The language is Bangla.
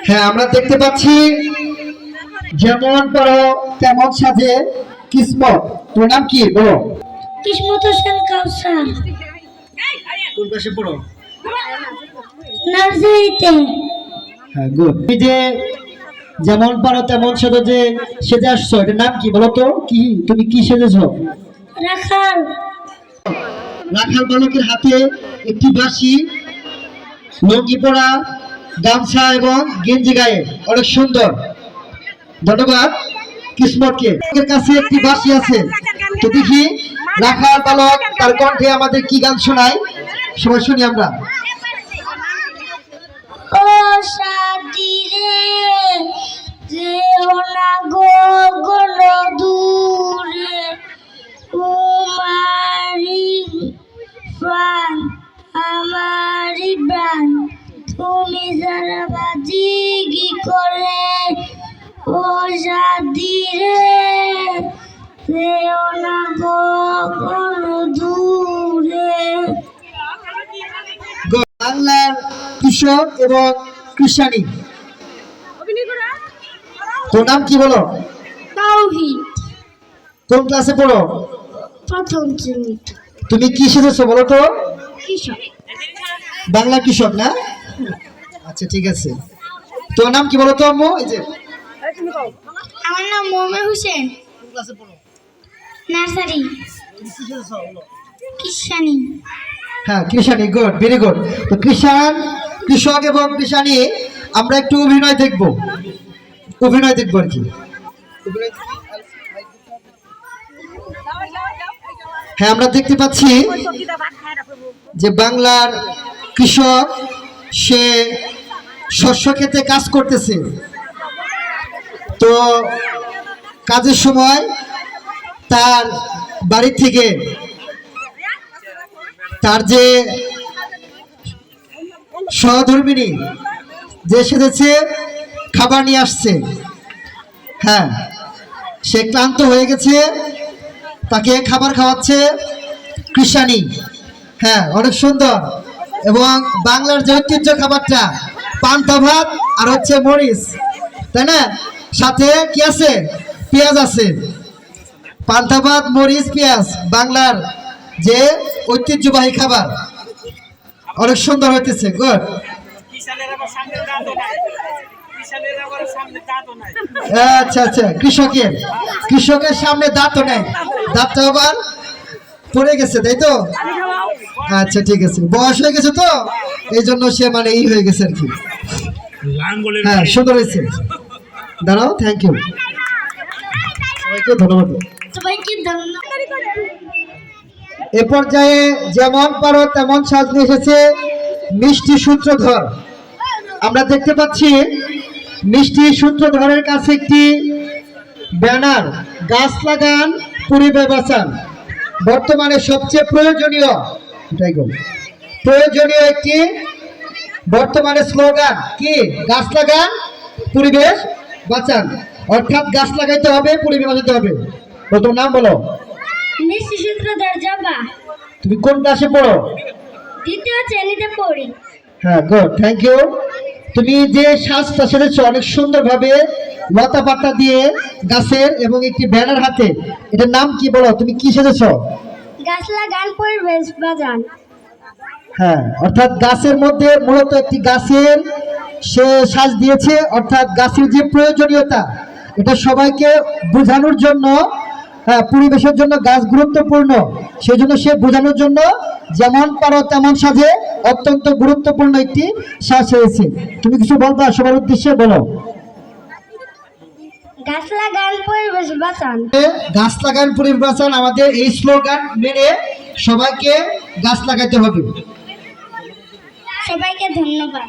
হ্যাঁ, আমরা দেখতে পাচ্ছি যেমন পড়ো তেমন সাজে কিসমত। তোর নাম কি বলো? কিসমত হোসেন কাউসার। কোন ক্লাসে পড়ো? নার্সারিতে। হ্যাঁ, গুড। তুমি যে যেমন পারো তেমন সাজো যে সেজে আসছো, এটার নাম কি বলো তো? কি তুমি কি সেজেছো? রাখাল। রাখাল বালকের হাতে একটি বাঁশি, লুঙ্গি পরা, গামছা এবং গেঞ্জি গায়ে, অনেক সুন্দর। ধন্যবাদ কিসমতকে। এর কাছে একটি বাঁশি আছে, তো দেখি রাখাল বালক তার কণ্ঠে আমাদের কি গান শোনায়, সবাই শুনি আমরা। ও সাথী রে, যেও না গো কোনো দূরে, তোমারি প্রাণ আমারি প্রাণ, তুমি যারা বাজি কি করে। ও সাথী রে, যেও না গো কোনো দূরে। বাংলার কৃষক এবং কৃষানি, তোর নাম কি বলো? তাওহীদ। কোন ক্লাসে পড়ো? প্রথম শ্রেণী। তুমি কি শিখেছো বলো তো? কৃষক। বাংলা কৃষক না? আচ্ছা, ঠিক আছে। তোর নাম কি বলো তো আম্মু? এই যে আমার নাম মোহাম্মদ হোসেন। কোন ক্লাসে পড়ো? নার্সারি। তুমি কি শিখেছো বলো? কিষানি। হ্যাঁ, কৃষানি, গুড, ভেরি গুড। তো কৃষক এবং কৃষানি আমরা একটু অভিনয় দেখবো আর কি। হ্যাঁ, আমরা দেখতে পাচ্ছি যে বাংলার কৃষক সে শস্য ক্ষেতে কাজ করতেছে। তো কাজের সময় তার বাড়ি থেকে তার যে সহধর্মিণী যে সেজেছে খাবার নিয়ে আসছে। হ্যাঁ, সে ক্লান্ত হয়ে গেছে, তাকে খাবার খাওয়াচ্ছে কৃষানি। হ্যাঁ, অনেক সুন্দর। এবং বাংলার যে ঐতিহ্য খাবারটা পান্তা ভাত আর হচ্ছে মরিচ, তাই না? সাথে কি আছে? পেঁয়াজ আছে। পান্তা ভাত, মরিচ, পেঁয়াজ বাংলার যে ঐতিহ্যবাহী খাবার, অনেক সুন্দর হইতেছে। গুড। আচ্ছা আচ্ছা, কৃষকের সামনে দাঁতও নেই, দাঁতটা আবার পড়ে গেছে, তাই তো? আচ্ছা, ঠিক আছে, বয়স হয়ে গেছে তো এই জন্য সে মানে এই হয়ে গেছে আর কি। হ্যাঁ, সুন্দর হয়েছে। দাঁড়াও, থ্যাংক ইউ, সবাইকে ধন্যবাদ। সবাইকে ধন্যবাদ। এ পর্যায়ে যেমন পারো তেমন সাজিয়ে এসেছে মিষ্টি সূত্রধর। আমরা দেখতে পাচ্ছি মিষ্টি সূত্রধরের কাছে একটি ব্যানার, গাছ লাগান পরিবেশ বাঁচান, বর্তমানে সবচেয়ে প্রয়োজনীয় একটি বর্তমানে স্লোগান কি? গাছ লাগান পরিবেশ বাঁচান। অর্থাৎ গাছ লাগাইতে হবে, পরিবেশ বাঁচাতে হবে। প্রথম নাম বলো। মিষ্টি সূত্রধর জবা। তুমি কোন ক্লাসে পড়ো? দ্বিতীয় শ্রেণীতে পড়ি। হ্যাঁ, গুড, থ্যাংক ইউ। তুমি যে সাজটা সেজেছো অনেক সুন্দর ভাবে, লতা পাতা দিয়ে গাছের এবং একটি ব্যানার হাতে, এটার নাম কি বলো? তুমি কি সেজেছো? গাছ লাগান পরিবেশ বাঁচান। হ্যাঁ, অর্থাৎ গাছের মধ্যে মূলত একটি গাছের সে সাজ দিয়েছে, অর্থাৎ গাছের যে প্রয়োজনীয়তা এটা সবাইকে বোঝানোর জন্য। হ্যাঁ, পরিবেশের জন্য গাছ গুরুত্বপূর্ণ, সেই জন্য সে বোঝানোর জন্য যেমন পারো তেমন সাজে অত্যন্ত গুরুত্বপূর্ণ একটি সাজ হয়েছে। তুমি কিছু বলবা সবার উদ্দেশ্যে? বলো। গাছ লাগান পরিবেশ বাঁচান। গাছ লাগান পরিবেশ বাঁচান, আমাদের এই স্লোগান মেনে সবাইকে গাছ লাগাতে হবে। সবাইকে ধন্যবাদ।